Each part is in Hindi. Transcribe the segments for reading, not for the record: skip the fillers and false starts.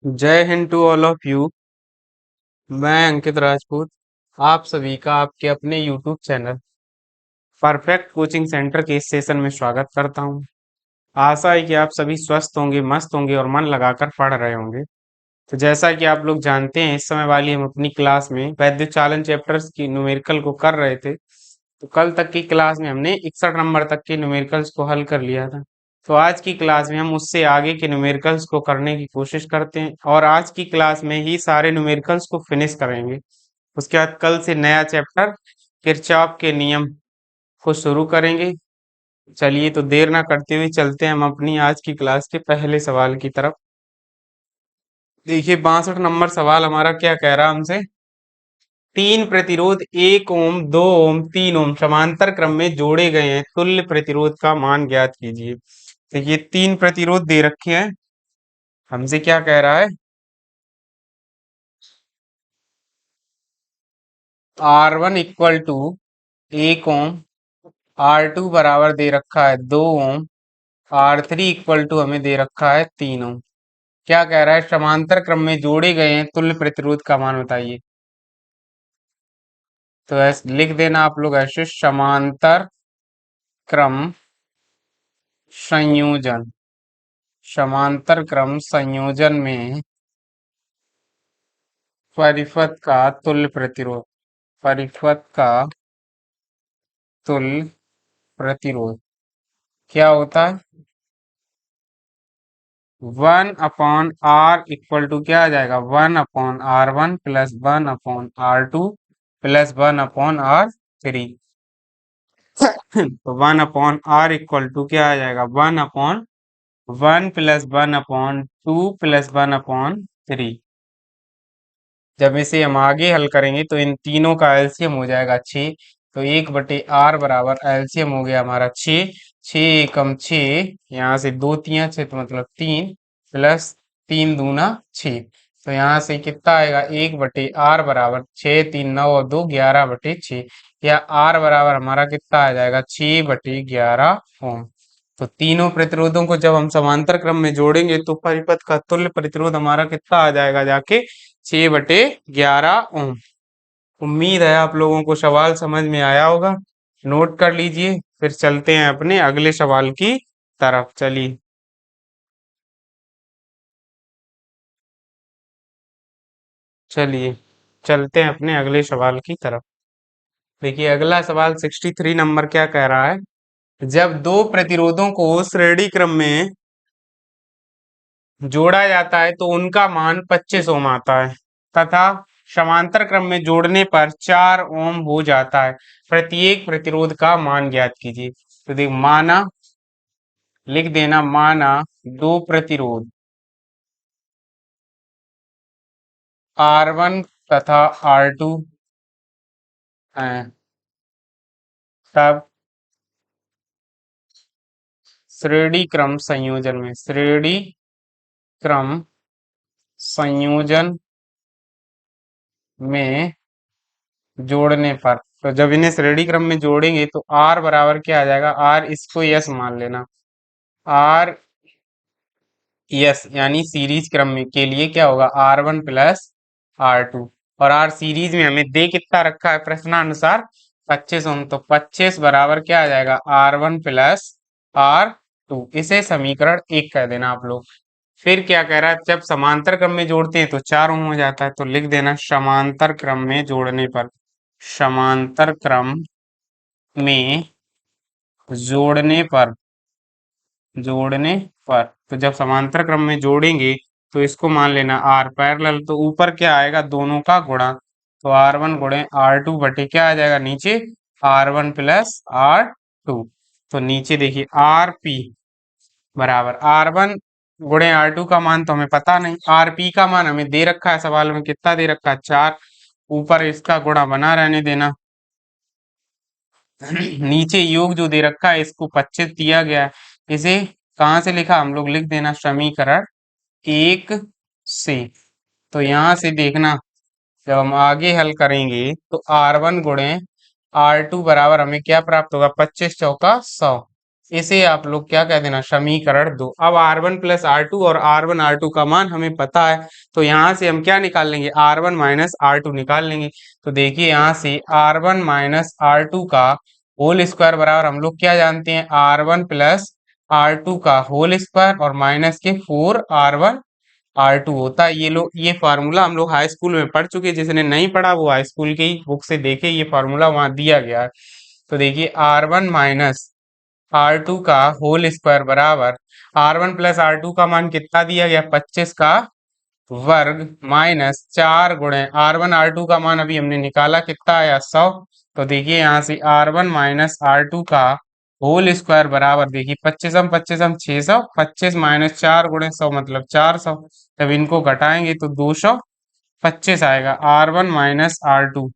जय हिंद टू ऑल ऑफ यू। मैं अंकित राजपूत आप सभी का आपके अपने YouTube channel perfect coaching center के इस सेशन में स्वागत करता हूं। आशा है कि आप सभी स्वस्थ होंगे, मस्त होंगे और मन लगाकर पढ़ रहे होंगे। तो जैसा कि आप लोग जानते हैं, इस समय वाली हम अपनी क्लास में वैद्य चालन चैप्टर्स की न्यूमेरिकल को कर रहे थे। तो कल तक की क्लास में हमने 61 नंबर तक के न्यूमेरिकल्स को हल कर लिया था। तो आज की क्लास में हम उससे आगे के न्यूमेरिकल्स को करने की कोशिश करते हैं और आज की क्लास में ही सारे न्यूमेरिकल्स को फिनिश करेंगे। उसके बाद कल से नया चैप्टर किरचॉफ के नियम को शुरू करेंगे। चलिए, तो देर ना करते हुए चलते हैं हम अपनी आज की क्लास के पहले सवाल की तरफ। देखिए, 62 नंबर सवाल हमारा क्या कह रहा है हमसे। तीन प्रतिरोध 1 ओम, 2 ओम, 3 ओम समांतर क्रम में जोड़े गए हैं, तुल्य प्रतिरोध का मान ज्ञात कीजिए। तो ये तीन प्रतिरोध दे रखे हैं। हमसे क्या कह रहा है, R1 equal to 1 Om, R2 बराबर दे रखा है 2 ओम, R3 इक्वल टू हमें दे रखा है 3 ओम। क्या कह रहा है, समांतर क्रम में जोड़े गए हैं, तुल्य प्रतिरोध का मान बताइए। तो ऐसे लिख देना आप लोग, ऐसे समांतर क्रम संयोजन, समांतर क्रम संयोजन में परिपथ का तुल्य प्रतिरोध, परिपथ का तुल्य प्रतिरोध क्या होता है। 1/R इक्वल टू क्या आ जाएगा, 1/R1 plus 1/R2 plus 1/R3। तो 1/R इक्वल टू क्या आ जाएगा, 1/1 प्लस 1/2 प्लस 1/3। जब इसे हम आगे हल करेंगे तो इन तीनों का एलसीएम हो जाएगा 6। तो 1/R बराबर एलसीएम हो गया हमारा 6। 6 एकम 6, यहाँ से 2 तियां 6 तो मतलब 3 प्लस 3 दूना 6। तो यहाँ से कितना आएगा, 1/R बराबर 6 3 9 और 2 11/6। या R बराबर हमारा कितना आ जाएगा, 6/11 ओम। तो तीनों प्रतिरोधों को जब हम समांतर क्रम में जोड़ेंगे तो परिपथ का तुल्य प्रतिरोध हमारा कितना आ जाएगा, जाके 6/11 ओम। उम्मीद है आप लोगों को सवाल समझ में आया होगा। नोट कर लीजिए, फिर चलते हैं अपने अगले सवाल की तरफ। चलिए चलिए चलते हैं अपने अगले सवाल की तरफ। देखिए, अगला सवाल 63 नंबर क्या कह रहा है। जब दो प्रतिरोधों को श्रेणी क्रम में जोड़ा जाता है तो उनका मान 25 ओम आता है, तथा समांतर क्रम में जोड़ने पर 4 ओम हो जाता है। प्रत्येक प्रतिरोध का मान ज्ञात कीजिए। तो देख, माना, लिख देना, माना दो प्रतिरोध R1 तथा R2 हैं, तब श्रेणी क्रम संयोजन में, श्रेणी क्रम संयोजन में जोड़ने पर, तो जब इन्हें श्रेणी क्रम में जोड़ेंगे तो R बराबर क्या आ जाएगा, R इसको यस मान लेना। R यस यानी सीरीज क्रम में के लिए क्या होगा, R1 प्लस R2। और R सीरीज में हमें दे कितना रखा है प्रश्नानुसार, 25 ओम। तो 25 बराबर क्या आ जाएगा, R1 प्लस R2। इसे समीकरण 1 कह देना आप लोग। फिर क्या कह रहा है, जब समांतर क्रम में जोड़ते हैं तो 4 ओम हो जाता है। तो लिख देना, समांतर क्रम में जोड़ने पर, समांतर क्रम में जोड़ने पर, जोड़ने पर, तो जब समांतर क्रम में जोड़ेंगे तो इसको मान लेना R पैरेलल। तो ऊपर क्या आएगा, दोनों का गुणा। तो R1 गुणे R2 बटे क्या आ जाएगा, नीचे R1 प्लस R2। तो नीचे देखिए RP बराबर R1 गुणे R2 का मान तो हमें पता नहीं, RP का मान हमें दे रखा है सवाल में, कितना दे रखा है, 4। ऊपर इसका गुणा बना रहने देना। नीचे योग जो दे रखा है इसको 25 दिया गया है। इसे कहाँ से लिखा, हम लोग लिख देना समीकरण 1 से। तो यहाँ से देखना, जब हम आगे हल करेंगे तो R1 गुणे R2 बराबर हमें क्या प्राप्त होगा, 25 चौका 100। इसे आप लोग क्या कह देना, समीकरण दो। अब R1 + R2 और R1 R2 का मान हमें पता है, तो यहाँ से हम क्या निकाल लेंगे, R1 - R2 निकाल लेंगे। तो देखिए यहाँ से R1 - R2 का होल स्क्वायर बराबर हम लोग क्या जानते हैं, R1 + R2 का होल स्क्वायर और माइनस के 4R1 R2 होता है। ये फार्मूला हम लोग हाई स्कूल में पढ़ चुके हैं, जिसने नहीं पढ़ा वो हाई स्कूल की बुक से देखे, ये फार्मूला वहां दिया गया है। तो देखिए R1 - R2 का होल स्क्वायर बराबर R1 + R2 का मान कितना दिया गया, 25 का वर्ग माइनस 4 × R1 R2 का मान अभी हमने निकाला, कितना आया, 100। तो देखिए यहाँ से R1 - R2 का होल स्क्वायर बराबर, देखिए 25 600, 25 - 4 × 100 मतलब 400। जब इनको घटाएंगे तो 225 आएगा। R1 - R2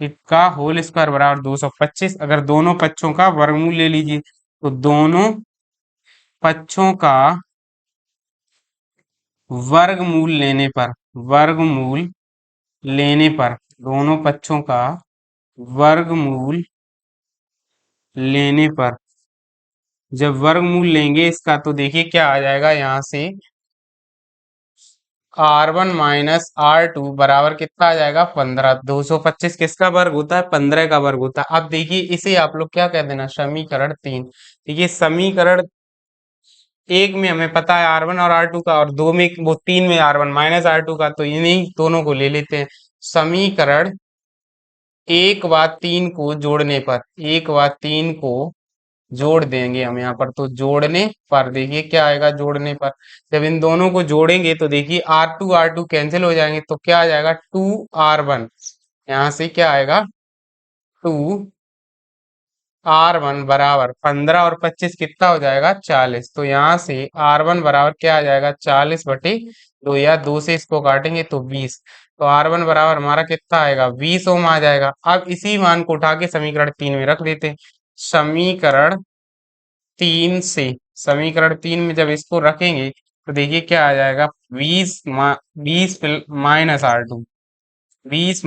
इसका होल स्क्वायर बराबर 225। अगर दोनों पक्षों का वर्गमूल ले लीजिए, तो दोनों पक्षों का वर्गमूल लेने पर, वर्गमूल लेने पर, दोनों पक्षों का वर्गमूल लेने पर, जब वर्गमूल लेंगे इसका, तो देखिए क्या आ जाएगा यहाँ से, R1 - R2 बराबर कितना आ जाएगा, 15। 225 किसका वर्ग होता है, 15 का वर्ग होता है। अब देखिए इसे आप लोग क्या कह देना, समीकरण 3। देखिए समीकरण 1 में हमें पता है R1 और R2 का, और 2 में, वो 3 में R1 - R2 का, तो इन्हीं दोनों को ले लेते हैं। समीकरण 1 व 3 को जोड़ने पर, 1 व 3 को जोड़ देंगे हम यहाँ पर, तो जोड़ने पर देखिए क्या आएगा, जोड़ने पर जब इन दोनों को जोड़ेंगे तो देखिए R2 R2 कैंसिल हो जाएंगे, तो क्या आ जाएगा, 2R1। यहाँ से क्या आएगा, 2R1 बराबर 15 और 25 कितना हो जाएगा, 40। तो यहाँ से R1 बराबर क्या आ जाएगा, 40/2, या 2 से इसको काटेंगे तो 20। तो R1 बराबर हमारा कितना आएगा, 20 ओम आ जाएगा। अब इसी मान को उठा के समीकरण 3 में रख देते हैं। समीकरण तीन से समीकरण 3 में जब इसको रखेंगे तो देखिए क्या आ जाएगा, 20 - 20 - R2, 20 -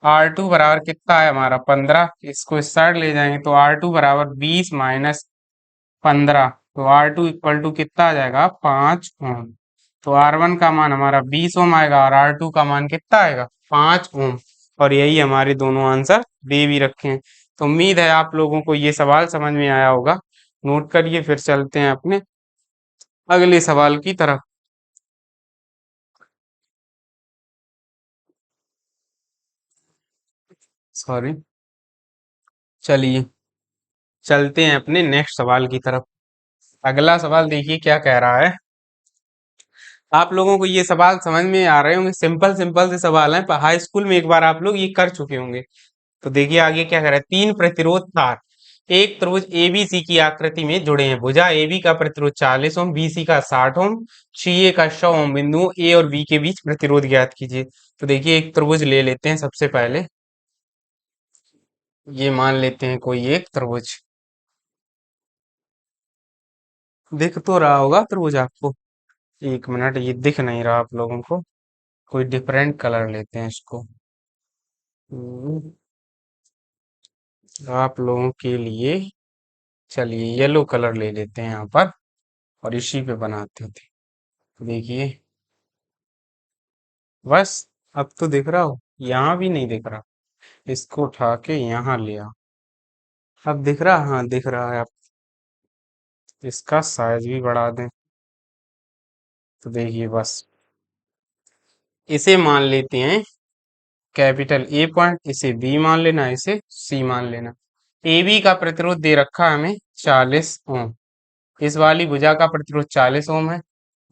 R2 बराबर कितना है हमारा, 15। इसको इस साइड ले जाएंगे तो R2 बराबर 20 - 15, तो R2 इक्वल टू कितना आ जाएगा, 5 ओम। तो R1 का मान हमारा 20 ओम आएगा और R2 का मान कितना आएगा, 5 ओम। और यही हमारे दोनों आंसर दे भी रखे हैं। तो उम्मीद है आप लोगों को ये सवाल समझ में आया होगा। नोट करिए, फिर चलते हैं अपने अगले सवाल की तरफ। सॉरी, चलिए चलते हैं अपने नेक्स्ट सवाल की तरफ। अगला सवाल देखिए क्या कह रहा है। आप लोगों को ये सवाल समझ में आ रहे होंगे, सिंपल सिंपल से सवाल है, पर हाई स्कूल में एक बार आप लोग ये कर चुके होंगे। तो देखिए आगे क्या कह रहा है, 3 प्रतिरोध तार एक त्रिभुज एबीसी की आकृति में जुड़े हैं। भुजा एबी का प्रतिरोध 40 ओम, बीसी का 60 ओम, सीए का 100 ओम। बिंदुओं ए और बी के बीच प्रतिरोध ज्ञात कीजिए। तो देखिए एक त्रिभुज ले लेते हैं सबसे पहले। ये मान लेते हैं कोई एक त्रिभुज, दिख तो रहा होगा त्रिभुज आपको। एक मिनट, ये दिख नहीं रहा आप लोगों को, कोई डिफरेंट कलर लेते हैं इसको। हम्म, आप लोगों के लिए चलिए येलो कलर ले लेते हैं यहाँ पर, और इसी पे बनाते थे। देखिए बस, अब तो दिख रहा हो, यहाँ भी नहीं दिख रहा, इसको उठा के यहाँ लिया, अब दिख रहा, हाँ दिख रहा है। अब इसका साइज भी बढ़ा दें, तो देखिए बस, इसे मान लेते हैं कैपिटल ए पॉइंट, इसे बी मान लेना, इसे सी मान लेना। ए बी का प्रतिरोध दे रखा है हमें 40 ओम, इस वाली भुजा का प्रतिरोध 40 ओम है।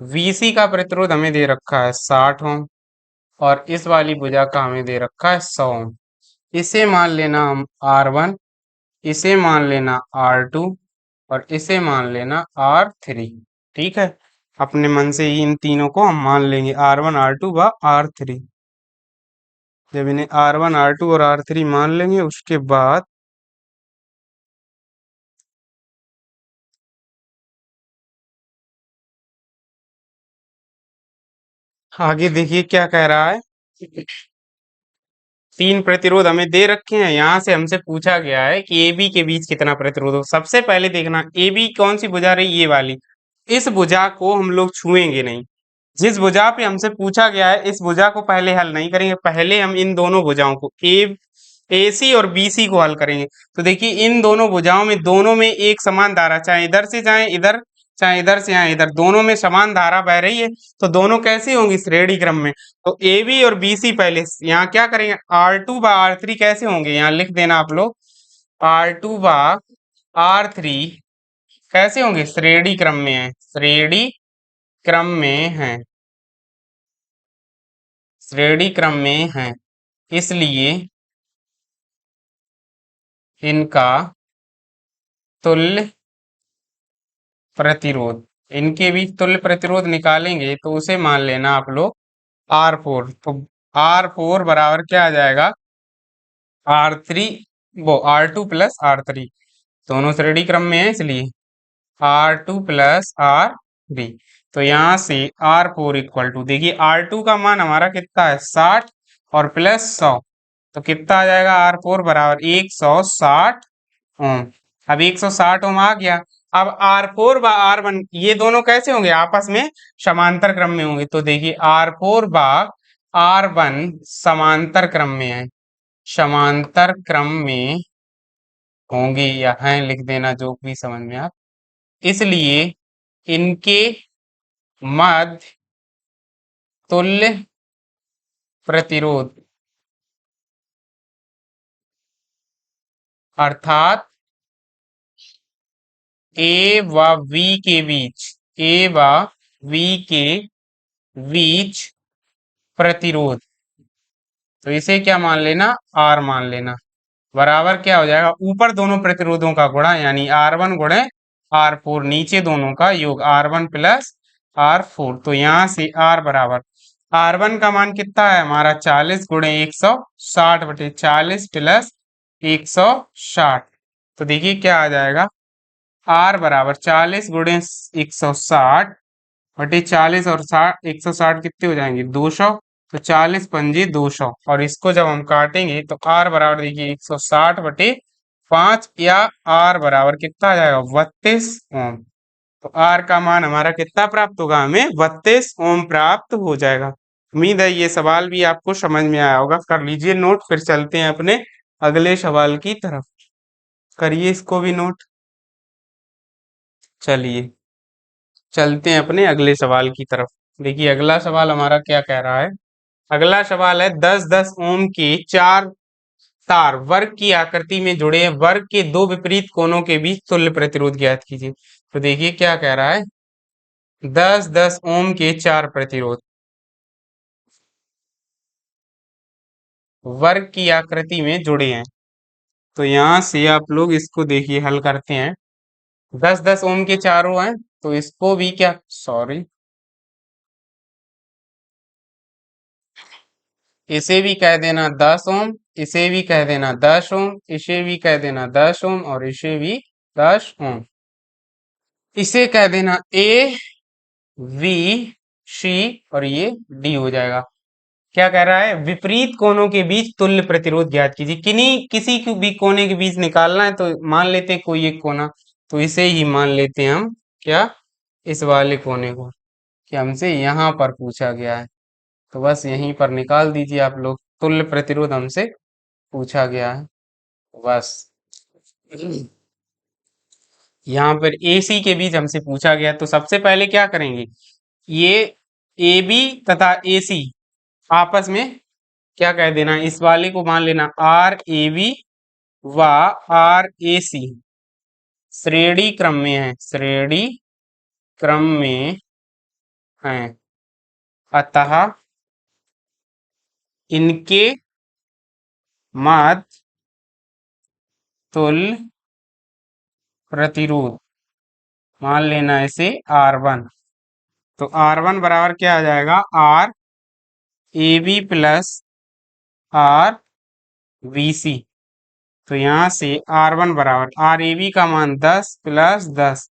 VC का प्रतिरोध हमें दे रखा है 60 ओम, और इस वाली भुजा का हमें दे रखा है 100 ओम। इसे मान लेना हम R1, इसे मान लेना R2, और इसे मान लेना R3। ठीक है, अपने मन से ही इन तीनों को हम मान लेंगे, R1 R2 व R3। जब इन्हें R1 R2 और R3 मान लेंगे, उसके बाद आगे देखिए क्या कह रहा है। तीन प्रतिरोध हमें दे रखे हैं, यहाँ से हमसे पूछा गया है कि ए बी के बीच कितना प्रतिरोध हो। सबसे पहले देखना ए बी कौन सी भुजा रही, ये वाली। इस भुजा को हम लोग छुएंगे नहीं। जिस भुजा पे हमसे पूछा गया है इस भुजा को पहले हल नहीं करेंगे, पहले हम इन दोनों भुजाओं को ए सी और बी सी को हल करेंगे। तो देखिए इन दोनों भुजाओं में, दोनों में एक समान धारा, चाहे इधर से चाहे इधर, चाहे इधर से चाहे इधर, दोनों में समान धारा बह रही है। तो दोनों कैसे होंगी, श्रेणी क्रम में। तो ए बी और बी सी पहले यहाँ क्या करेंगे, R2 बा R3 कैसे होंगे, यहाँ लिख देना आप लोग। R2 बा R3 कैसे होंगे, श्रेणी क्रम में है, श्रेणी क्रम में है, श्रेणी क्रम में है, इसलिए इनका तुल्य प्रतिरोध, इनके बीच तुल्य प्रतिरोध निकालेंगे तो उसे मान लेना आप लोग R4। तो R4 बराबर क्या आ जाएगा, R3 वो R2 प्लस R3, दोनों श्रेणी क्रम में है इसलिए R2 प्लस R3। तो यहाँ से R4 इक्वल टू, देखिए R2 का मान हमारा कितना है 60 और प्लस 100, तो कितना आ जाएगा R4 बराबर 160 ओम। अब 160 ओम आ गया। अब R4 बा R1 ये दोनों कैसे होंगे, आपस में समांतर क्रम में होंगे। तो देखिए R4 बा R1 समांतर क्रम में है, समांतर क्रम में होंगे या हैं लिख देना, जो भी समझ में आप। इसलिए इनके मध्य तुल्य प्रतिरोध अर्थात ए व वी के बीच, ए व वी के बीच प्रतिरोध, तो इसे क्या मान लेना, आर मान लेना, बराबर क्या हो जाएगा, ऊपर दोनों प्रतिरोधों का गुणा यानी R1 गुणे R4, नीचे दोनों का योग R1 प्लस R4। तो यहाँ से R बराबर, R1 का मान कितना है हमारा 40 गुणे 160 बटे 40 प्लस 160। तो देखिए क्या आ जाएगा, R बराबर 40 गुणे 160 बटे 40 और 60, 160 कितने हो जाएंगे 200, तो 40 पंजे 200, और इसको जब हम काटेंगे तो R बराबर देखिए 160 बटे 5, या R बराबर कितना आ जाएगा 32 ओम। तो R का मान हमारा कितना प्राप्त होगा, हमें 32 ओम प्राप्त हो जाएगा। उम्मीद है ये सवाल भी आपको समझ में आया होगा। कर लीजिए नोट, फिर चलते हैं अपने अगले सवाल की तरफ। करिए इसको भी नोट। चलिए चलते हैं अपने अगले सवाल की तरफ। देखिए अगला सवाल हमारा क्या कह रहा है। अगला सवाल है 10-10 ओम के चार तार वर्ग की आकृति में जुड़े हैं, वर्ग के दो विपरीत कोनों के बीच तुल्य प्रतिरोध ज्ञात कीजिए। तो देखिए क्या कह रहा है, 10-10 ओम के चार प्रतिरोध वर्ग की आकृति में जुड़े हैं। तो यहां से आप लोग इसको देखिए हल करते हैं। 10-10 ओम के चारों हैं, तो इसको भी क्या, सॉरी, इसे भी कह देना 10 ओम, इसे भी कह देना 10 ओम, इसे भी कह देना 10 ओम, और इसे भी 10 ओम। इसे कह देना ए वी सी और ये डी हो जाएगा। क्या कह रहा है, विपरीत कोनों के बीच तुल्य प्रतिरोध ज्ञात कीजिए। किसी भी कोने के बीच निकालना है, तो मान लेते हैं कोई एक कोना, तो इसे ही मान लेते हैं हम, क्या, इस वाले कोने को, कि हमसे यहाँ पर पूछा गया है। तो बस यहीं पर निकाल दीजिए आप लोग, तुल्य प्रतिरोध हमसे पूछा गया है। बस यहाँ पर AC के बीच हमसे पूछा गया, तो सबसे पहले क्या करेंगे, ये AB तथा AC आपस में क्या कह देना, इस वाले को मान लेना RAB व RAC श्रेणी क्रम में है, श्रेणी क्रम में है, अतः इनके मध्य तुल्य प्रतिरोध मान लेना इसे R1। तो R1 बराबर क्या आ जाएगा, RAB प्लस RBC। तो यहाँ से R1 बराबर, RAB का मान 10 प्लस 10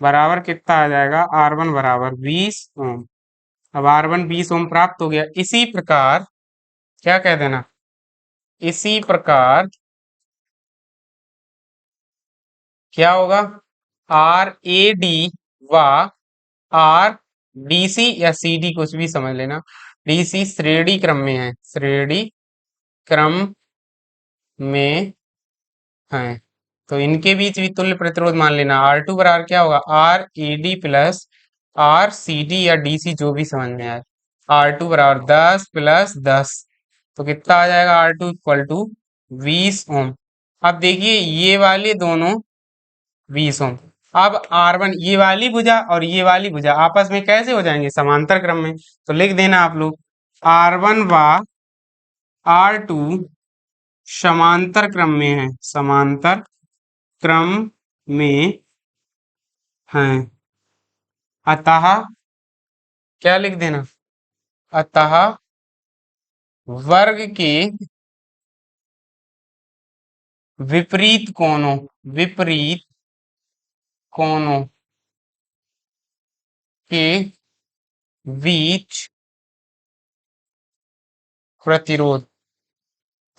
बराबर कितना आ जाएगा, R1 बराबर 20 ओम। अब R1 20 ओम प्राप्त हो गया। इसी प्रकार क्या कह देना, इसी प्रकार क्या होगा, आर ए डी व आर डी सी या सी डी कुछ भी समझ लेना, डी सी श्रेणी क्रम में है, श्रेणी क्रम में है, तो इनके बीच भी तुल्य प्रतिरोध मान लेना। आर टू बराबर क्या होगा, R A D plus R C D या डी सी जो भी समझ में आए। आर टू बराबर 10 + 10, तो कितना आ जाएगा, आर टू इक्वल टू 20 ओम। अब देखिए ये वाले दोनों 20 ओम। अब आर वन, ये वाली भुजा और ये वाली भुजा आपस में कैसे हो जाएंगे, समांतर क्रम में। तो लिख देना आप लोग, आर वन व आर टू समांतर क्रम में है, समांतर क्रम में हैं। अतः क्या लिख देना, अतः वर्ग के विपरीत कोणों, विपरीत कोणों के बीच प्रतिरोध,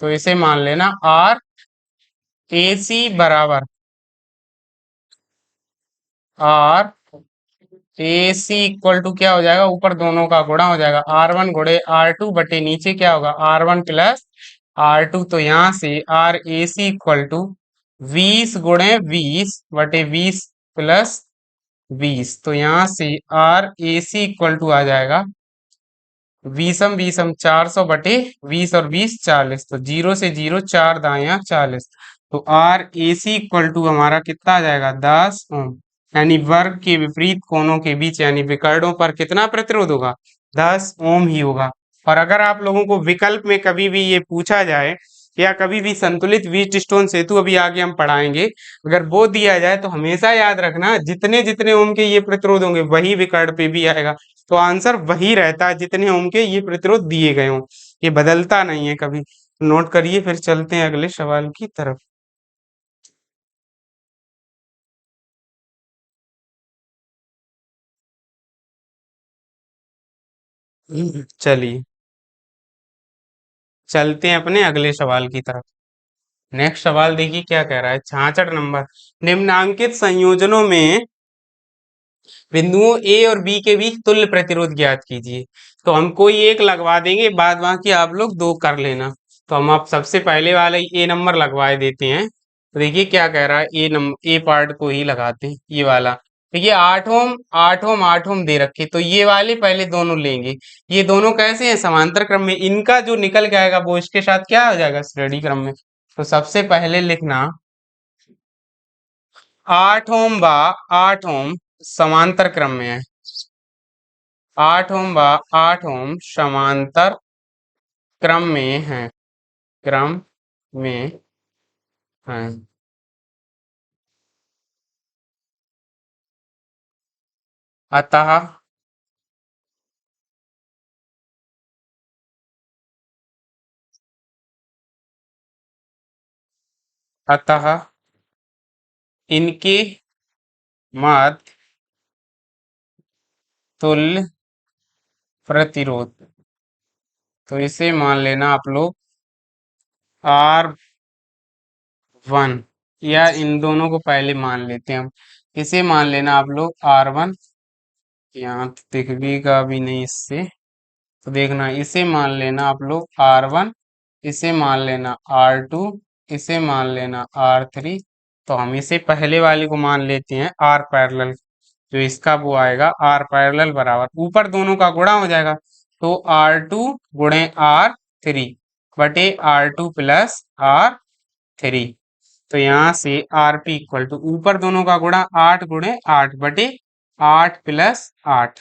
तो इसे मान लेना आर ए सी बराबर R A C equal to क्या हो जाएगा, ऊपर दोनों का गुणा हो जाएगा, आर वन गुणे आर टू बटे नीचे क्या होगा, R one plus R two. तो यहाँ से R A C equal to 20 × 20 बटे 20 + 20, तो यहाँ से R A C equal to आ जाएगा 20 400 बटे 20 और 20 40, तो 0 से 0 4 दाया 40, तो R A C equal to हमारा कितना आ जाएगा, 10 ओम। यानी वर्ग के विपरीत कोणों के बीच यानी विकर्णों पर कितना प्रतिरोध होगा, 10 ओम ही होगा। और अगर आप लोगों को विकल्प में कभी भी ये पूछा जाए या कभी भी संतुलित व्हीटस्टोन सेतु अभी आगे हम पढ़ाएंगे, अगर वो दिया जाए तो हमेशा याद रखना जितने जितने ओम के ये प्रतिरोध होंगे वही विकर्ण पे भी आएगा, तो आंसर वही रहता है जितने ओम के ये प्रतिरोध दिए गए हों, ये बदलता नहीं है कभी। नोट करिए, फिर चलते हैं अगले सवाल की तरफ। चलिए चलते हैं अपने अगले सवाल की तरफ। नेक्स्ट सवाल देखिए क्या कह रहा है, 66 नंबर, निम्नांकित संयोजनों में बिंदुओं ए और बी के बीच तुल्य प्रतिरोध ज्ञात कीजिए। तो हम कोई एक लगवा देंगे, बाद बाकी आप लोग दो कर लेना। तो हम आप सबसे पहले वाले ए नंबर लगवाए देते हैं। तो देखिए क्या कह रहा है, ए नंबर, ए पार्ट को ही लगाते हैं, ये वाला। देखिए 8 ओम 8 ओम 8 ओम दे रखे, तो ये वाले पहले दोनों लेंगे। ये दोनों कैसे हैं, समांतर क्रम में, इनका जो निकल के आएगा वो इसके साथ क्या हो जाएगा, श्रेणी क्रम में। तो सबसे पहले लिखना 8 ओम व 8 ओम समांतर क्रम में है, 8 ओम व 8 ओम समांतर क्रम में है, क्रम में है। अतः अतः इनके मध्य तुल्य प्रतिरोध, तो इसे मान लेना आप लोग R1, या इन दोनों को पहले मान लेते हैं हम, इसे मान लेना आप लोग R1। यहाँ तो दिख भी नहीं इससे, तो देखना इसे मान लेना आप लोग R1, इसे मान लेना R2, इसे मान लेना R3। तो हम इसे पहले वाले को मान लेते हैं R पैरेलल, जो इसका वो आएगा R पैरेलल बराबर ऊपर दोनों का गुणा हो जाएगा, तो R2 गुणे R3 बटे R2 प्लस R3। तो यहाँ से RP इक्वल टू ऊपर दोनों का गुणा 8 गुणे 8 बटे 8 प्लस 8।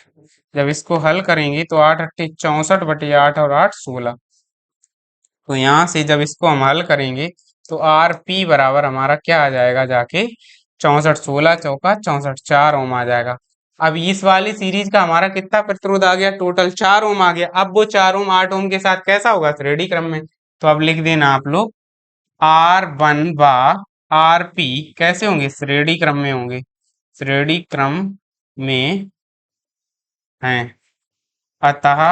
जब इसको हल करेंगे तो 8 अट्ठे 64 बटे 8 और 8 16। तो यहाँ से जब इसको हम हल करेंगे तो आर पी बराबर हमारा क्या आ जाएगा, जाके 64, 16 चौका 64, 4 ओम आ जाएगा। अब इस वाली सीरीज का हमारा कितना प्रतिरोध आ गया, टोटल 4 ओम आ गया। अब वो 4 ओम 8 ओम के साथ कैसा होगा, श्रेणी क्रम में। तो अब लिख देना आप लोग R1 व RP कैसे होंगे, श्रेणी क्रम में होंगे, श्रेणी क्रम में हैं। अतः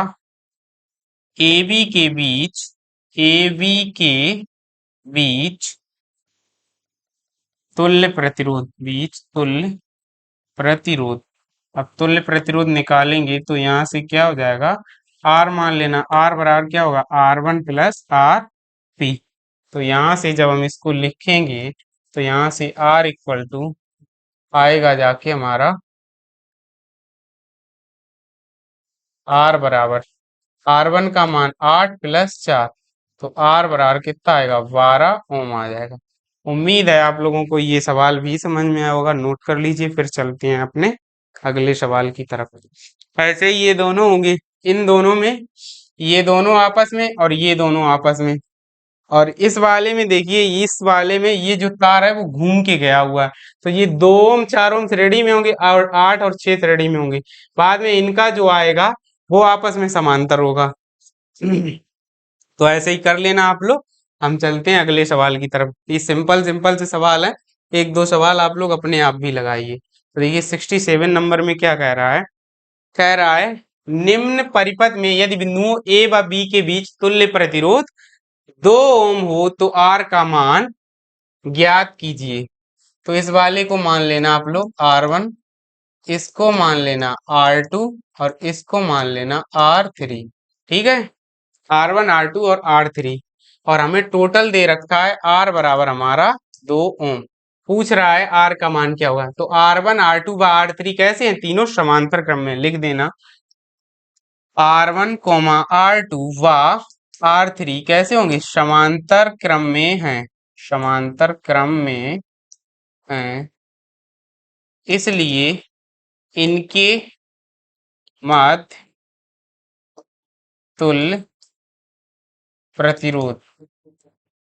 AB के बीच ए बी के बीच तुल्य प्रतिरोध, बीच तुल्य प्रतिरोध। अब तुल्य प्रतिरोध निकालेंगे तो यहाँ से क्या हो जाएगा, आर मान लेना, आर बराबर क्या होगा, R1 + R पी। तो यहाँ से जब हम इसको लिखेंगे तो यहाँ से R इक्वल टू आएगा जाके हमारा R बराबर, R1 का मान 8 + 4, तो R बराबर कितना आएगा, 12 ओम आ जाएगा। उम्मीद है आप लोगों को ये सवाल भी समझ में आया होगा, नोट कर लीजिए, फिर चलते हैं अपने अगले सवाल की तरफ। ऐसे ही ये दोनों होंगे, इन दोनों में, ये दोनों आपस में और ये दोनों आपस में। और इस वाले में देखिए, इस वाले में ये जो तार है वो घूम के गया हुआ है, तो ये 2 ओम 4 ओम श्रेणी में होंगे और 8 और 6 श्रेणी में होंगे। बाद में इनका जो आएगा वो आपस में समांतर होगा। तो ऐसे ही कर लेना आप लोग। हम चलते हैं अगले सवाल की तरफ। ये सिंपल सिंपल से सवाल है, एक दो सवाल आप लोग अपने आप भी लगाइए। तो देखिए 67 नंबर में क्या कह रहा है, कह रहा है निम्न परिपथ में यदि बिंदुओं ए व बी के बीच तुल्य प्रतिरोध 2 ओम हो तो आर का मान ज्ञात कीजिए। तो इस वाले को मान लेना आप लोग R1, इसको मान लेना R2 और इसको मान लेना R3। ठीक है, R1 R2 और R3। और हमें टोटल दे रखा है R बराबर हमारा 2 ओम। पूछ रहा है R का मान क्या होगा, तो R1 R2 व R3 कैसे हैं, तीनों समांतर क्रम में, लिख देना R1 R2 व R3 कैसे होंगे, समांतर क्रम में हैं, समांतर क्रम में हैं, इसलिए इनके मध्य तुल्य प्रतिरोध।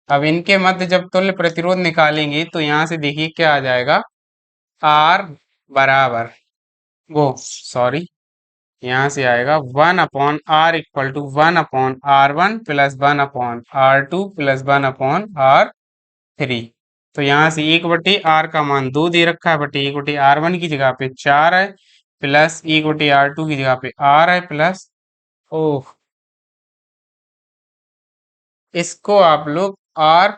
अब इनके मध्य जब तुल्य प्रतिरोध निकालेंगे तो यहां से देखिए क्या आ जाएगा, R बराबर, वो सॉरी, यहाँ से आएगा 1/R equal to 1/R1 + 1/R2 + 1/R3। तो यहाँ से 1/R का मान 2 दे रखा है, बटे 1/R1 की जगह पे 4 है, प्लस 1/R2 की जगह पे R है, प्लस, ओह, इसको आप लोग R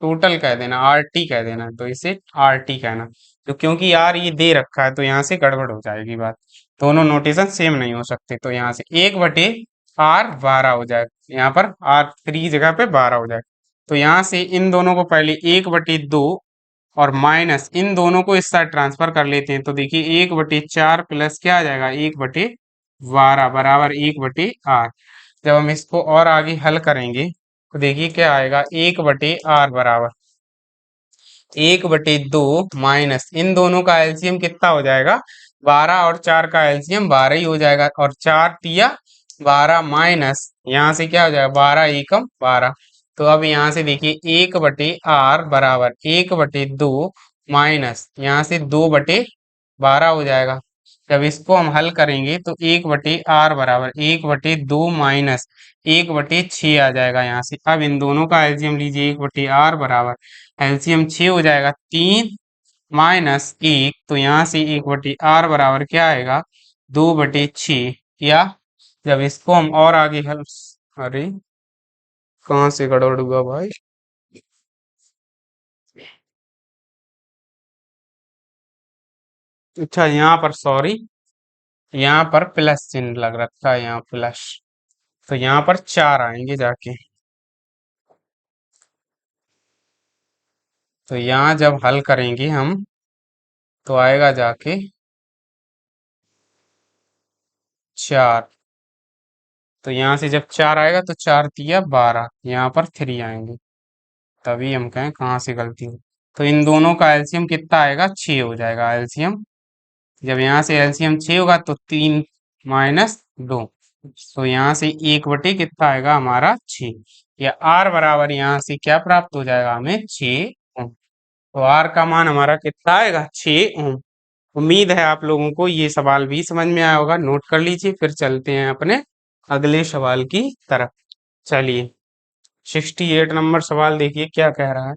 टोटल कह देना, RT कह देना, तो इसे RT कहना। तो क्योंकि R ये दे रखा है तो यहाँ से गड़बड़ हो जाएगी बात, दोनों नोटेशन सेम नहीं हो सकते। तो यहाँ से 1/R 12 हो जाएगा, यहाँ पर R3 की जगह पे 12 हो जाएगा। तो यहाँ से इन दोनों को पहले 1/2 और माइनस इन दोनों को इस साइड ट्रांसफर कर लेते हैं। तो देखिए 1/4 प्लस क्या आ जाएगा, 1/12 बराबर 1/R। जब हम इसको और आगे हल करेंगे तो देखिए क्या आएगा, 1/R बराबर 1/2 माइनस इन दोनों का एलसीएम कितना हो जाएगा, 12 और 4 का एलसीएम 12 ही हो जाएगा, और 4 तिया 12 माइनस यहाँ से क्या हो जाएगा, 12 एकम 12। तो अब यहाँ से देखिए 1/R बराबर 1/2 माइनस यहाँ से 2/12 हो जाएगा। जब इसको हम हल करेंगे तो 1/R बराबर 1/2 माइनस 1/6 आ जाएगा यहाँ से। अब इन दोनों का एलसीएम लीजिए, 1/R बराबर एलसीएम 6 हो जाएगा, 3 माइनस 1, तो यहाँ से 1/R बराबर क्या आएगा, 2/6। या जब इसको हम और आगे हल, अरे कहाँ से गड़बड़ हुआ भाई, अच्छा यहाँ पर सॉरी, यहाँ पर प्लस चिन्ह लग रखा है, यहाँ प्लस, तो यहाँ पर 4 आएंगे जाके। तो यहाँ जब हल करेंगे हम तो आएगा जाके 4। तो यहाँ से जब 4 आएगा तो 4 तिया 12, यहाँ पर 3 आएंगे, तभी हम कहें कहाँ से गलती हुई। तो इन दोनों का एलसीएम कितना आएगा, 6 हो जाएगा एलसीएम। जब यहाँ से एलसीएम 6 होगा तो 3 माइनस 2, तो यहाँ से 1/, कितना आएगा हमारा 6, या आर बराबर यहाँ से क्या प्राप्त हो जाएगा हमें, 6 ओम। तो आर का मान हमारा कितना आएगा, 6 ओम। उम्मीद है आप लोगों को ये सवाल भी समझ में आया होगा, नोट कर लीजिए, फिर चलते हैं अपने अगले सवाल की तरफ। चलिए 68 नंबर सवाल देखिए क्या कह रहा है।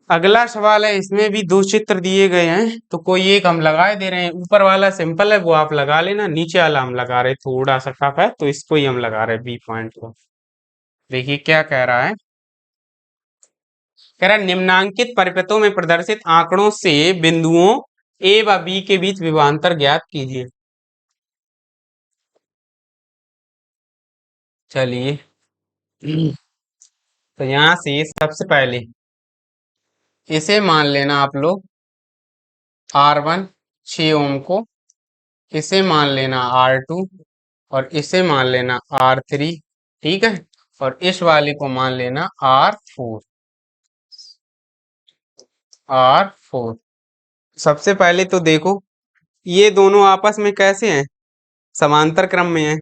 अगला सवाल है, इसमें भी दो चित्र दिए गए हैं, तो कोई एक हम लगाए दे रहे हैं। ऊपर वाला सिंपल है वो आप लगा लेना, नीचे वाला हम लगा रहे, थोड़ा सा टफ है तो इसको ही हम लगा रहे, बी पॉइंट को। देखिए क्या कह रहा है। कह रहा है निम्नांकित परिपथों में प्रदर्शित आंकड़ों से बिंदुओं ए व बी के बीच विभवांतर ज्ञात कीजिए। चलिए तो यहां से सबसे पहले इसे मान लेना आप लोग R1 6 ओम को, इसे मान लेना R2 और इसे मान लेना R3। ठीक है, और इस वाले को मान लेना R4। R4 सबसे पहले तो देखो ये दोनों आपस में कैसे हैं, समांतर क्रम में हैं।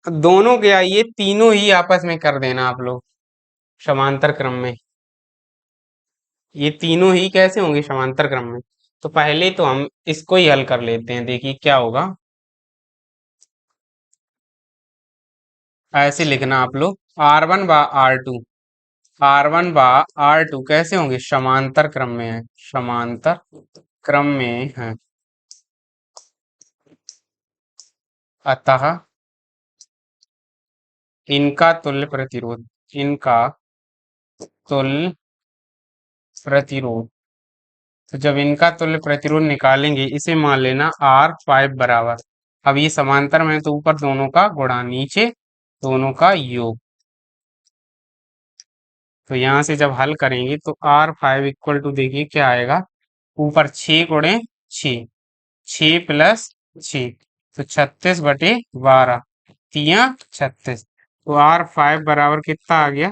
दोनों क्या, ये तीनों ही आपस में कर देना आप लोग समांतर क्रम में। ये तीनों ही कैसे होंगे समांतर क्रम में। तो पहले तो हम इसको ही हल कर लेते हैं, देखिए क्या होगा। ऐसे लिखना आप लोग R1 बा R2 कैसे होंगे, समांतर क्रम में है, समांतर क्रम में है। अतः इनका तुल्य प्रतिरोध, इनका तुल्य प्रतिरोध, तो जब इनका तुल्य प्रतिरोध निकालेंगे इसे मान लेना R5 बराबर। अब ये समांतर में है तो ऊपर दोनों का गुणा, नीचे दोनों का योग। तो यहां से जब हल करेंगे तो R5 इक्वल टू देखिए क्या आएगा, ऊपर 6 × 6, 6 + 6 तो 36/12, 3 36। तो R5 बराबर कितना आ गया,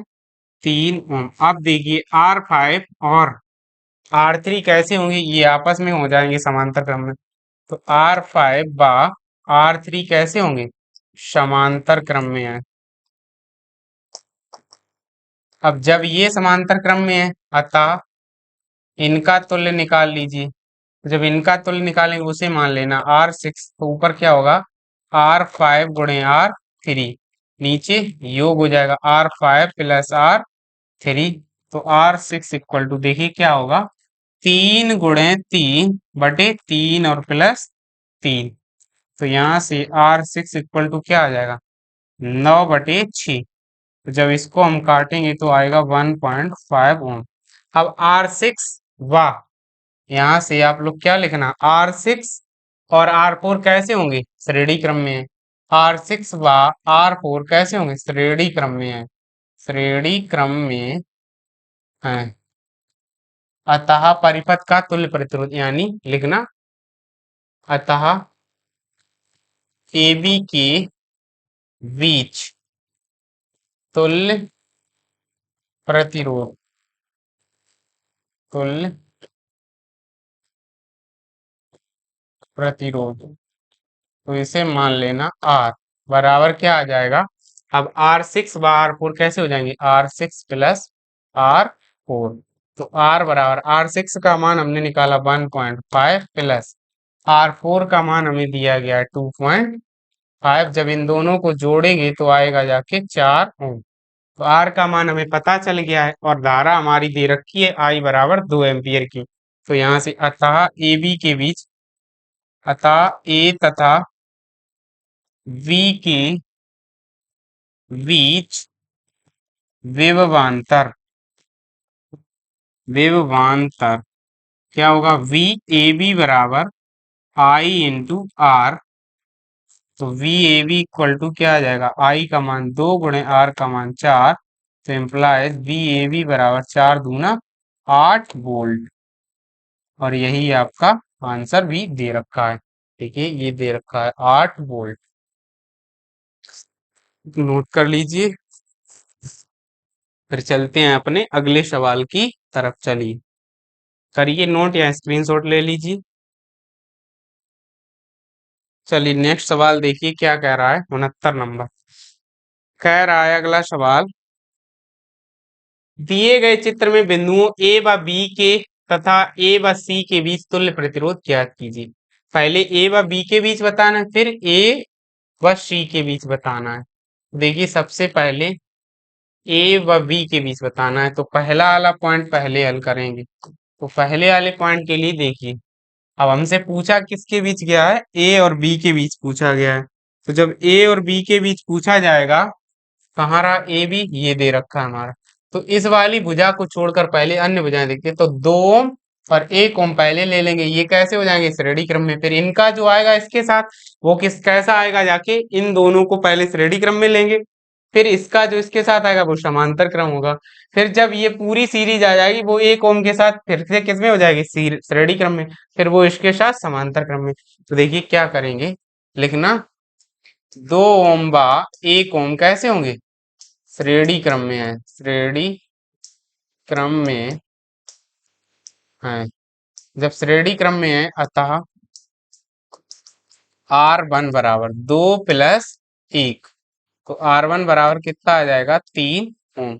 3 ओम। अब देखिए R5 और R3 कैसे होंगे, ये आपस में हो जाएंगे समांतर क्रम में। तो R5 बा R3 कैसे होंगे, समांतर क्रम में है। अब जब ये समांतर क्रम में है अतः इनका तुल्य निकाल लीजिए। जब इनका तुल्य निकालेंगे उसे मान लेना R6, तो ऊपर क्या होगा R5 × R3, नीचे योग हो जाएगा R5 + R3। तो R6 इक्वल टू देखिए क्या होगा, 3 × 3/3 और +3। तो यहाँ से R6 इक्वल टू क्या आ जाएगा, 9/6। तो जब इसको हम काटेंगे तो आएगा 1.5 ओम। अब R6 वाह, यहाँ से आप लोग क्या लिखना, R6 और R4 कैसे होंगे, श्रेणी क्रम में है। R6 व R4 कैसे होंगे, श्रेणी क्रम में है, श्रेणी क्रम में है। अतः परिपथ का तुल्य प्रतिरोध यानी लिखना, अतः AB के बीच तुल्य प्रतिरोध, तुल्य प्रतिरोध, तो इसे मान लेना R बराबर क्या आ जाएगा। अब R6 व R4 कैसे हो जाएंगे, R6 + R4। तो R बराबर R6 का मान हमने निकाला 1.5 प्लस R4 का मान हमें दिया गया है 2.5। जब इन दोनों को जोड़ेंगे तो आएगा जाके 4 ओम। तो R का मान हमें पता चल गया है और धारा हमारी दे रखी है I बराबर 2 एम्पियर की। तो यहाँ से अतः AB के बीच, अतः A तथा V के बीच विभवांतर, विभवांतर क्या होगा, VAB बराबर I × R। तो VAB इक्वल टू क्या आ जाएगा, I का मान 2 × R का मान 4। तो इम्प्लाइज VAB बराबर 4×2 = 8 वोल्ट। और यही आपका आंसर भी दे रखा है, देखिए ये दे रखा है 8 वोल्ट। नोट कर लीजिए, फिर चलते हैं अपने अगले सवाल की तरफ। चलिए करिए नोट या स्क्रीनशॉट ले लीजिए। चलिए नेक्स्ट सवाल देखिए क्या कह रहा है, 69 नंबर। कह रहा है अगला सवाल, दिए गए चित्र में बिंदुओं ए व बी के तथा ए व सी के बीच तुल्य प्रतिरोध ज्ञात कीजिए। पहले ए व बी के बीच बताना है, फिर ए व सी के बीच बताना है। देखिए सबसे पहले ए व बी के बीच बताना है, तो पहला वाला पॉइंट पहले हल करेंगे। तो पहले वाले पॉइंट के लिए देखिए, अब हमसे पूछा किसके बीच गया है, ए और बी के बीच पूछा गया है। तो जब ए और बी के बीच पूछा जाएगा कहाँ रहा ए बी, ये दे रखा है हमारा। तो इस वाली भुजा को छोड़कर पहले अन्य भुजाएं देखते हैं। तो 2 ओम और 1 ओम पहले ले लेंगे, ये कैसे हो जाएंगे श्रेणी क्रम में। फिर इनका जो आएगा इसके साथ, वो किस कैसा आएगा, जाके इन दोनों को पहले श्रेणी क्रम में लेंगे, फिर इसका जो इसके साथ आएगा वो समांतर क्रम होगा। फिर जब ये पूरी सीरीज आ जाएगी, वो 1 ओम के साथ फिर से किसमें हो जाएगी, श्रेणी क्रम में, फिर वो इसके साथ समांतर क्रम में। तो देखिए क्या करेंगे, लिखना 2 ओम बा 1 ओम कैसे होंगे, श्रेणी क्रम में है, श्रेणी क्रम में है। जब श्रेणी क्रम में है, अतः R1 बराबर 2 प्लस 1, तो R1 बराबर कितना आ जाएगा, 3 ओम।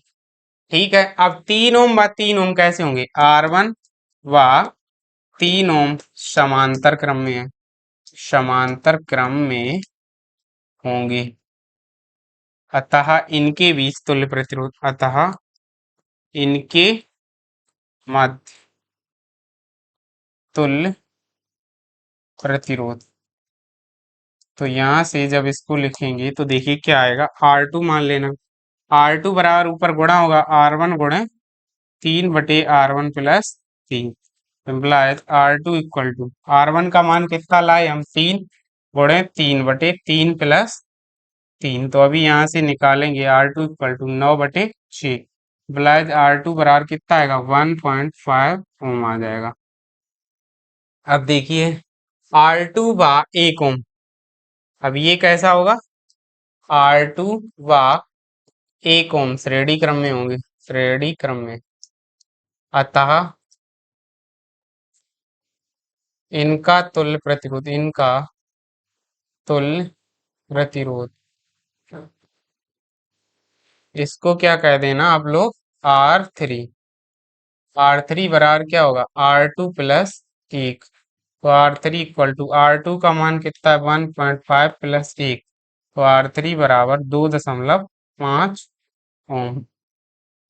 ठीक है, अब 3 ओम व 3 ओम कैसे होंगे, R1 व 3 ओम समांतर क्रम में है, समांतर क्रम में होंगे। अतः इनके बीच तुल्य प्रतिरोध, अतः इनके मध्य तुल्य प्रतिरोध। तो यहां से जब इसको लिखेंगे तो देखिए क्या आएगा, R2 मान लेना, R2 बराबर ऊपर गुणा होगा R1 गुणे 3/R1 + 3, implies R2 equal to, R1 का मान कितना लाए हम, 3 गुणे 3/3 + 3। तो अभी यहाँ से निकालेंगे R2 equal to 9/6, implies R2 बराबर कितना आएगा, 1.5 ओम आ जाएगा। अब देखिए R2 बा 1 ओम, अब ये कैसा होगा, R2 व 1 ओम श्रेणी क्रम में होंगे, श्रेणी क्रम में। अतः इनका तुल्य प्रतिरोध, इनका तुल्य प्रतिरोध, इसको क्या कह देना आप लोग, R3। R3 बराबर क्या होगा, R2 + 1, तो R3 इक्वल टू, R2 का मान कितना है, 1.5 + 1, तो R3 बराबर 2.5 ओम।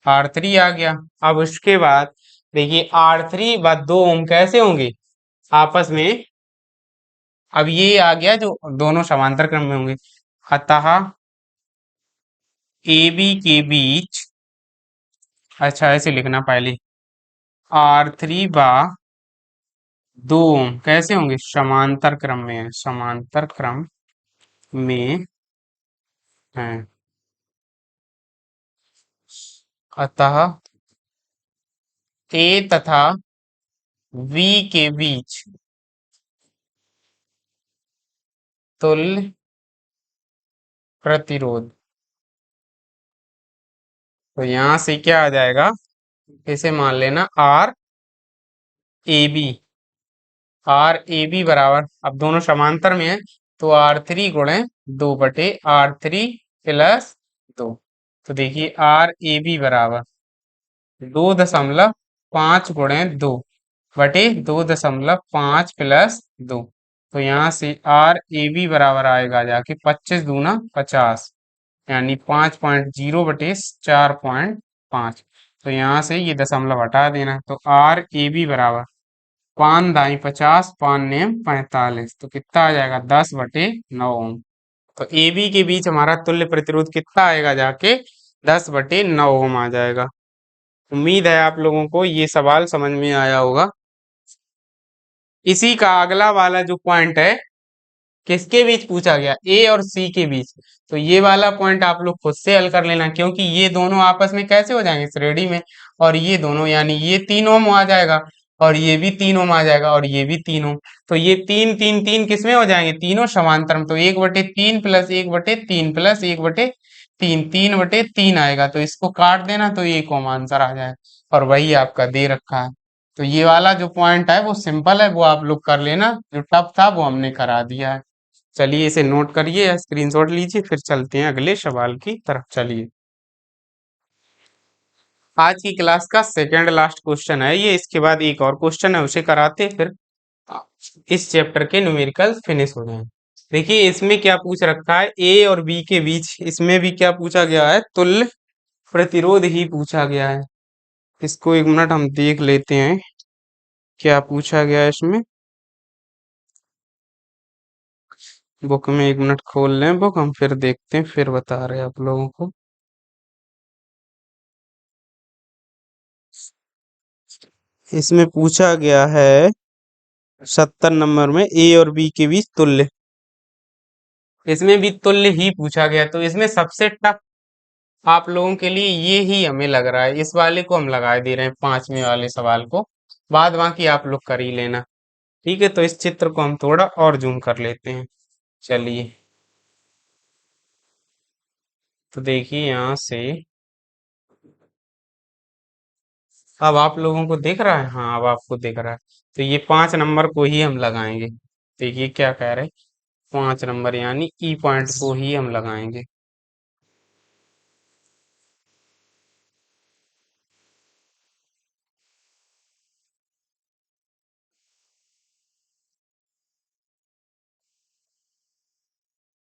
R3 आ गया। अब उसके बाद देखिए R3 व 2 ओम कैसे होंगे आपस में, अब ये आ गया जो दोनों समांतर क्रम में होंगे। अतः ए बी के बीच, अच्छा ऐसे लिखना पहले, R3 व 2 ओम कैसे होंगे, समांतर क्रम में है, समांतर क्रम में है। अतः ए तथा बी के बीच तुल्य प्रतिरोध। तो यहां से क्या आ जाएगा, इसे मान लेना R AB बराबर, अब दोनों समांतर में है, तो R3 गुणे 2/R3 + 2। तो देखिए RAB बराबर 2.5 गुणे 2/2.5 + 2। तो यहाँ से RAB बराबर आएगा जाके 25 दूना 50, यानी 5.0/4.5। तो यहाँ से ये दशमलव हटा देना, तो RAB बराबर 5 दाई 50, 5 नेम 45, तो कितना आ जाएगा, 10/9 ओम। तो ए बी के बीच हमारा तुल्य प्रतिरोध कितना आएगा, जाके 10/9 ओम आ जाएगा। उम्मीद है आप लोगों को ये सवाल समझ में आया होगा। इसी का अगला वाला जो पॉइंट है, किसके बीच पूछा गया, ए और सी के बीच। तो ये वाला पॉइंट आप लोग खुद से हल कर लेना, क्योंकि ये दोनों आपस में कैसे हो जाएंगे, श्रेणी में। और ये दोनों यानी ये 3 ओम आ जाएगा, और ये भी 3 ओम आ जाएगा, और ये भी 3 ओम। तो ये 3 3 3 किसमें हो जाएंगे, तीनों समांतर में। तो 1/3 + 1/3 + 1/3, 3/3 आएगा, तो इसको काट देना, तो 1 ओम आंसर आ जाएगा, और वही आपका दे रखा है। तो ये वाला जो पॉइंट है वो सिंपल है, वो आप लोग कर लेना, जो टफ था वो हमने करा दिया है। चलिए इसे नोट करिए या स्क्रीनशॉट लीजिए, फिर चलते हैं अगले सवाल की तरफ। चलिए, आज की क्लास का सेकंड लास्ट क्वेश्चन है ये, इसके बाद एक और क्वेश्चन है, उसे कराते हैं, फिर आ, इस चैप्टर के न्यूमेरिकल फिनिश हो जाए। देखिए इसमें क्या पूछ रखा है, ए और बी के बीच, इसमें भी क्या पूछा गया है, तुल्य प्रतिरोध ही पूछा गया है। इसको एक मिनट हम देख लेते हैं क्या पूछा गया है इसमें। बुक में एक मिनट खोल लें बुक, हम फिर देखते हैं, फिर बता रहे हैं आप लोगों को। इसमें पूछा गया है 70 नंबर में ए और बी के बीच तुल्य। इसमें भी तुल्य ही पूछा गया, तो इसमें सबसे टफ आप लोगों के लिए ये ही हमें लग रहा है। इस वाले को हम लगा दे रहे हैं, पांचवें वाले सवाल को। बाद बाकी आप लोग कर ही लेना। ठीक है, तो इस चित्र को हम थोड़ा और जूम कर लेते हैं। चलिए, तो देखिए यहाँ से अब आप लोगों को दिख रहा है। हाँ, अब आपको दिख रहा है। तो ये 5 नंबर को ही हम लगाएंगे। देखिए क्या कह रहे हैं, 5 नंबर यानी ई पॉइंट को ही हम लगाएंगे।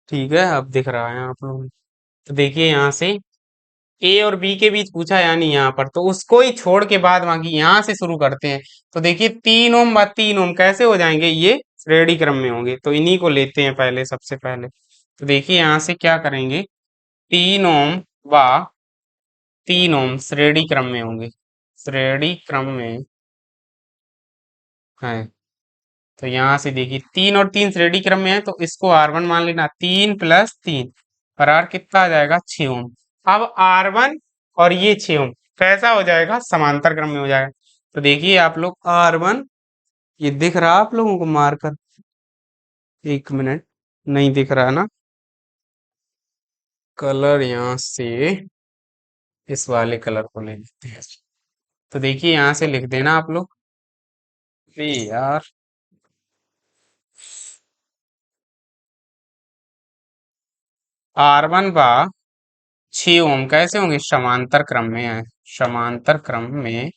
ठीक है, अब दिख रहा है आप लोगों को। तो देखिए यहाँ से ए और बी के बीच पूछा, यानी यहाँ पर तो उसको ही छोड़ के बाद बाकी यहाँ से शुरू करते हैं। तो देखिए 3 ओम व 3 ओम कैसे हो जाएंगे, ये श्रेणी क्रम में होंगे। तो इन्हीं को लेते हैं पहले, सबसे पहले। तो देखिए यहाँ से क्या करेंगे, 3 ओम व 3 ओम श्रेणी क्रम में होंगे। श्रेणी क्रम में है। तो यहाँ से देखिए 3 और 3 श्रेणी क्रम में है, तो इसको R1 मान लेना। 3 + 3 बराबर कितना आ जाएगा, 6 ओम। अब R1 और ये 6 ओम कैसा हो जाएगा, समांतर क्रम में हो जाएगा। तो देखिए आप लोग R1, ये दिख रहा आप लोगों को मार्कर, एक मिनट, नहीं दिख रहा ना। कलर यहाँ से इस वाले कलर को ले लेते हैं। तो देखिए यहाँ से लिख देना आप लोग। अरे यार, R1 बा 6 ओम कैसे होंगे, समांतर क्रम में है। समांतर क्रम में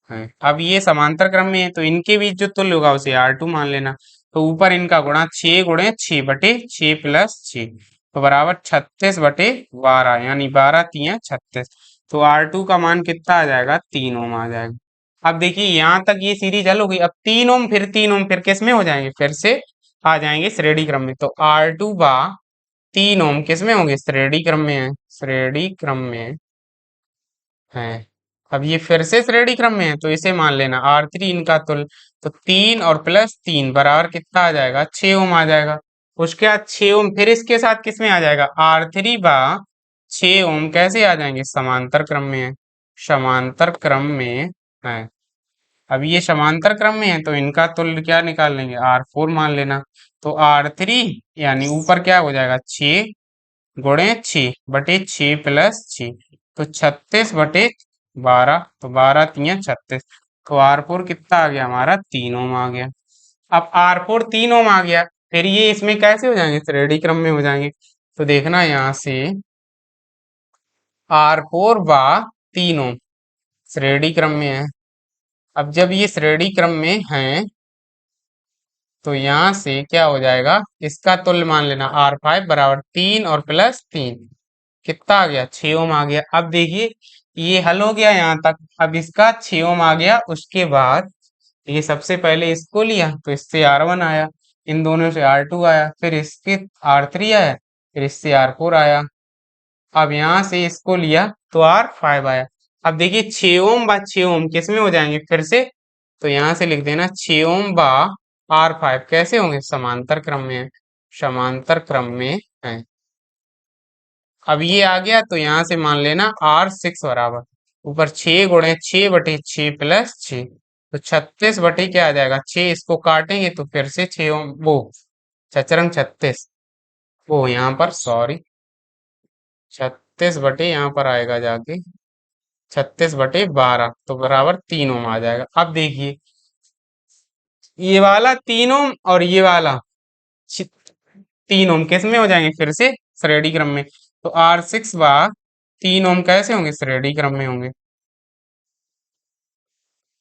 है। अब ये समांतर क्रम में है, तो इनके बीच जो तुल्य होगा उसे R2 मान लेना। तो ऊपर इनका गुणा 6 × 6 / 6 + 6, तो बराबर 36/12, यानी 12×3 = 36। तो R2 का मान कितना आ जाएगा, 3 ओम आ जाएगा। अब देखिए यहाँ तक ये सीरीज हल हो गई। अब 3 ओम फिर 3 ओम फिर किस में हो जाएंगे, फिर से आ जाएंगे श्रेणी क्रम में। तो R2 बा 3 ओम किस में होंगे, श्रेणी क्रम में है। श्रेणी क्रम में है। अब ये फिर से श्रेणी क्रम में है, तो इसे मान लेना R3 इनका तुल्य। तो 3 और +3 बराबर कितना आ जाएगा, 6 ओम आ जाएगा। उसके बाद 6 ओम फिर इसके साथ किस में आ जाएगा, R3 बा 6 ओम कैसे आ जाएंगे, समांतर क्रम में है। समांतर क्रम में है। अब ये समांतर क्रम में है, तो इनका तुल्य क्या निकाल लेंगे, R4 मान लेना। तो R3 यानी ऊपर क्या हो जाएगा, 6 × 6 / 6 + 6, तो 36/12, तो 12×3 = 36। तो R4 कितना आ गया हमारा, 3 ओम आ गया। अब R4 3 ओम आ गया, फिर ये इसमें कैसे हो जाएंगे, श्रेणी क्रम में हो जाएंगे। तो देखना यहाँ से R4 बा 3 ओम श्रेणी क्रम में है। अब जब ये श्रेणी क्रम में है, तो यहाँ से क्या हो जाएगा, इसका तुल्य मान लेना R5 बराबर 3 और +3 कितना आ गया, 6 ओम आ गया। अब देखिए ये हल हो गया यहाँ तक। अब इसका 6 ओम आ गया, उसके बाद ये सबसे पहले इसको लिया, तो इससे R1 आया, इन दोनों से R2 आया, फिर इसके R3 आया, फिर इससे R4 आया। अब यहाँ से इसको लिया तो R5 आया। अब देखिए 6 ओम / 6 ओम किस में हो जाएंगे, फिर से। तो यहाँ से लिख देना 6 ओम / R5 कैसे होंगे, समांतर क्रम में है। समांतर क्रम में है। अब ये आ गया, तो यहाँ से मान लेना R6 बराबर ऊपर 6 × 6 / 6 + 6, तो 36 क्या आ जाएगा, 6, इसको काटेंगे तो फिर से 6 ओम, वो 6×36, वो यहाँ पर सॉरी 36 यहाँ पर आएगा जाके 36/12, तो बराबर 3 ओम आ जाएगा। अब देखिए ये वाला 3 ओम और ये वाला 3 ओम किस में हो जाएंगे, फिर से श्रेणी क्रम में। तो R6 बा 3 ओम कैसे होंगे, श्रेणी क्रम में होंगे।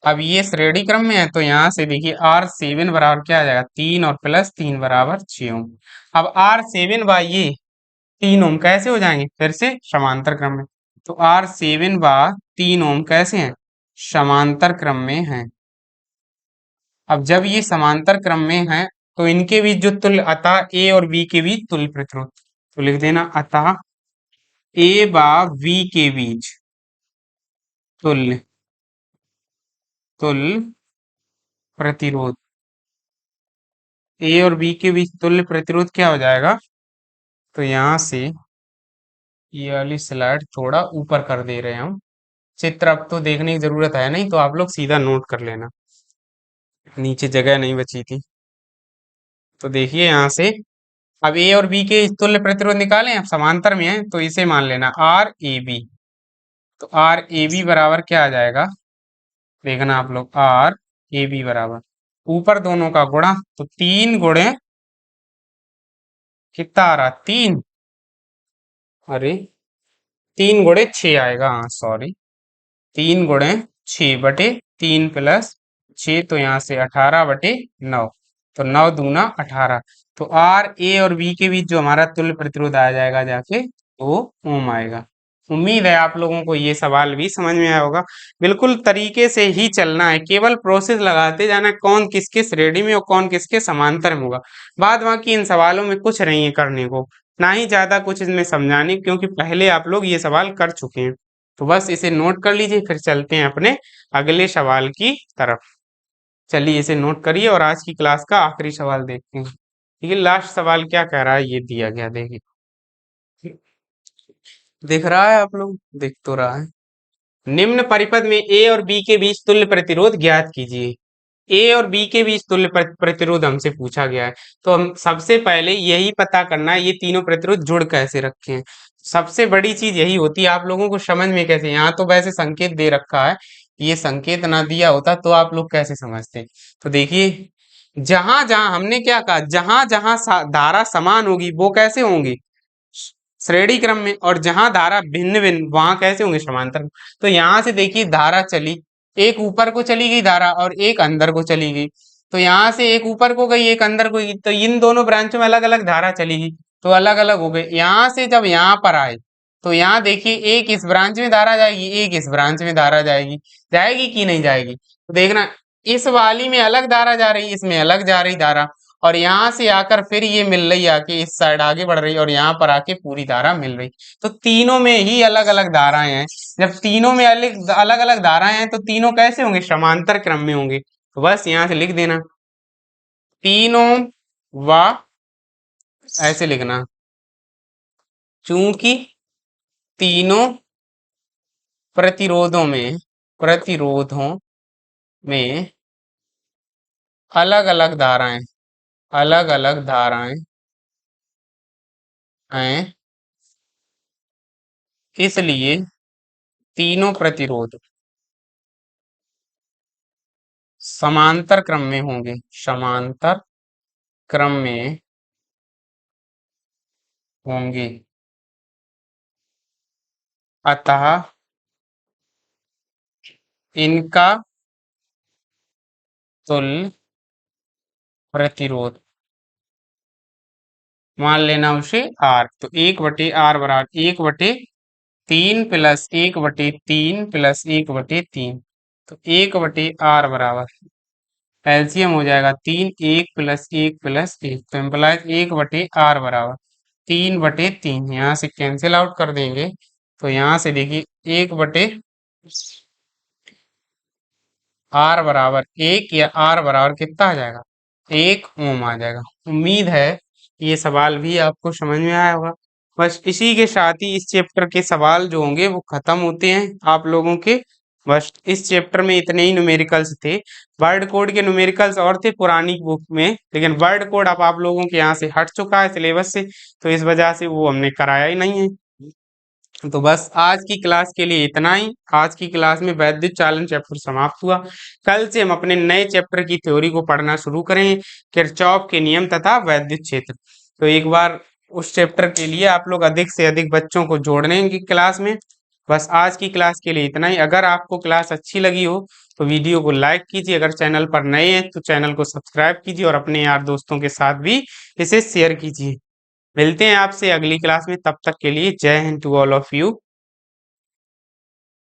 अब ये श्रेणी क्रम में है, तो यहाँ से देखिए R7 बराबर क्या आ जाएगा, 3 और +3 बराबर 6 ओम। अब R7 बा ये 3 ओम कैसे हो जाएंगे, फिर से समांतर क्रम में। तो R7 बा 3 ओम कैसे हैं, समांतर क्रम में हैं। अब जब ये समांतर क्रम में है, तो इनके बीच जो तुल्य, अतः ए और बी के बीच तुल्य प्रतिरोध। तो लिख देना अतः ए बा बी के बीच तुल्य तुल्य प्रतिरोध, ए और बी के बीच तुल्य प्रतिरोध क्या हो जाएगा? तो यहां से ये वाली स्लाइड थोड़ा ऊपर कर दे रहे हैं हम। चित्र अब तो देखने की जरूरत है नहीं, तो आप लोग सीधा नोट कर लेना, नीचे जगह नहीं बची थी। तो देखिए यहाँ से अब ए और बी के तुल्य प्रतिरोध निकालें, अब समांतर में है तो इसे मान लेना आर ए बी। तो आर ए बी बराबर क्या आ जाएगा? देखना आप लोग, आर ए बी बराबर ऊपर दोनों का गुणा, तो 3 गुणे कितना आ रहा? 3, अरे 3 गुणे 6 आएगा, हाँ सॉरी, 3 गुणे 6 बटे 3 प्लस 6, तो यहाँ से 18/9, तो 9 दूना 18। तो आर ए और बी के बीच जो हमारा तुल्य प्रतिरोध आ जाएगा जाके, वो ओम आएगा। उम्मीद है आप लोगों को ये सवाल भी समझ में आया होगा। बिल्कुल तरीके से ही चलना है, केवल प्रोसेस लगाते जाना, कौन किसके श्रेणी में और कौन किसके समांतर में होगा। बाद बाकी इन सवालों में कुछ नहीं है करने को, ना ही ज्यादा कुछ इसमें समझाने, क्योंकि पहले आप लोग ये सवाल कर चुके हैं। तो बस इसे नोट कर लीजिए, फिर चलते हैं अपने अगले सवाल की तरफ। चलिए इसे नोट करिए और आज की क्लास का आखिरी सवाल देखते हैं। ठीक है, लास्ट सवाल क्या कह रहा है ये दिया गया, देखिए दिख रहा है, आप लोग दिख तो रहा है। निम्न परिपथ में ए और बी के बीच तुल्य प्रतिरोध ज्ञात कीजिए। ए और बी के बीच तुल्य प्रतिरोध हमसे पूछा गया है, तो हम सबसे पहले यही पता करना है ये तीनों प्रतिरोध जुड़ कैसे रखे हैं। सबसे बड़ी चीज यही होती है, आप लोगों को समझ में कैसे, यहाँ तो वैसे संकेत दे रखा है, ये संकेत ना दिया होता तो आप लोग कैसे समझते? तो देखिए, जहां जहां हमने क्या कहा, जहां जहां धारा समान होगी वो कैसे होंगी? श्रेणी क्रम में। और जहां धारा भिन्न भिन्न वहां कैसे होंगे? समांतर। तो यहां से देखिए धारा चली, एक ऊपर को चली गई धारा और एक अंदर को चली गई। तो यहाँ से एक ऊपर को गई एक अंदर को गई, तो इन दोनों ब्रांचों में अलग अलग धारा चली गई, तो अलग अलग हो गए। यहाँ से जब यहाँ पर आए तो यहाँ देखिए एक इस ब्रांच में धारा जाएगी, एक इस ब्रांच में धारा जाएगी, जाएगी कि नहीं जाएगी? तो देखना, इस वाली में अलग धारा जा रही, इसमें अलग जा रही धारा, और यहाँ से आकर फिर ये मिल रही आके इस साइड आगे बढ़ रही, और यहाँ पर आके पूरी धारा मिल रही। तो तीनों में ही अलग अलग धाराएं हैं। जब तीनों में अलग अलग अलग धाराएं हैं तो तीनों कैसे होंगे? समांतर क्रम में होंगे। तो बस यहाँ से लिख देना, तीनों व ऐसे लिखना, चूंकि तीनों प्रतिरोधों में अलग अलग धाराएं हैं, इसलिए तीनों प्रतिरोध समांतर क्रम में होंगे, समांतर क्रम में होंगे। अतः इनका तुल्य प्रतिरोध मान लेना उसे आर। तो 1/r बराबर 1/3 प्लस 1/3 प्लस 1/3। तो 1/r बराबर एलसीएम हो जाएगा 3, 1 + 1 + 1, तो इम्प्लाइज 1/r बराबर 3/3। यहाँ से कैंसिल आउट कर देंगे, तो यहाँ से देखिए 1/r बराबर 1 या r बराबर कितना आ जाएगा? 1 ओम आ जाएगा। उम्मीद है ये सवाल भी आपको समझ में आया होगा। बस इसी के साथ ही इस चैप्टर के सवाल जो होंगे वो खत्म होते हैं आप लोगों के। बस इस चैप्टर में इतने ही न्यूमेरिकल्स थे। वर्ड कोड के न्यूमेरिकल्स और थे पुरानी बुक में, लेकिन वर्ड कोड अब आप लोगों के यहाँ से हट चुका है सिलेबस से, तो इस वजह से वो हमने कराया ही नहीं है। तो बस आज की क्लास के लिए इतना ही। आज की क्लास में वैद्युत चालन चैप्टर समाप्त हुआ। कल से हम अपने नए चैप्टर की थ्योरी को पढ़ना शुरू करेंगे, किरचॉफ के नियम तथा वैद्युत क्षेत्र। तो एक बार उस चैप्टर के लिए आप लोग अधिक से अधिक बच्चों को जोड़ने की क्लास में। बस आज की क्लास के लिए इतना ही। अगर आपको क्लास अच्छी लगी हो तो वीडियो को लाइक कीजिए, अगर चैनल पर नए हैं तो चैनल को सब्सक्राइब कीजिए और अपने यार दोस्तों के साथ भी इसे शेयर कीजिए। मिलते हैं आपसे अगली क्लास में, तब तक के लिए जय हिंद टू ऑल ऑफ यू।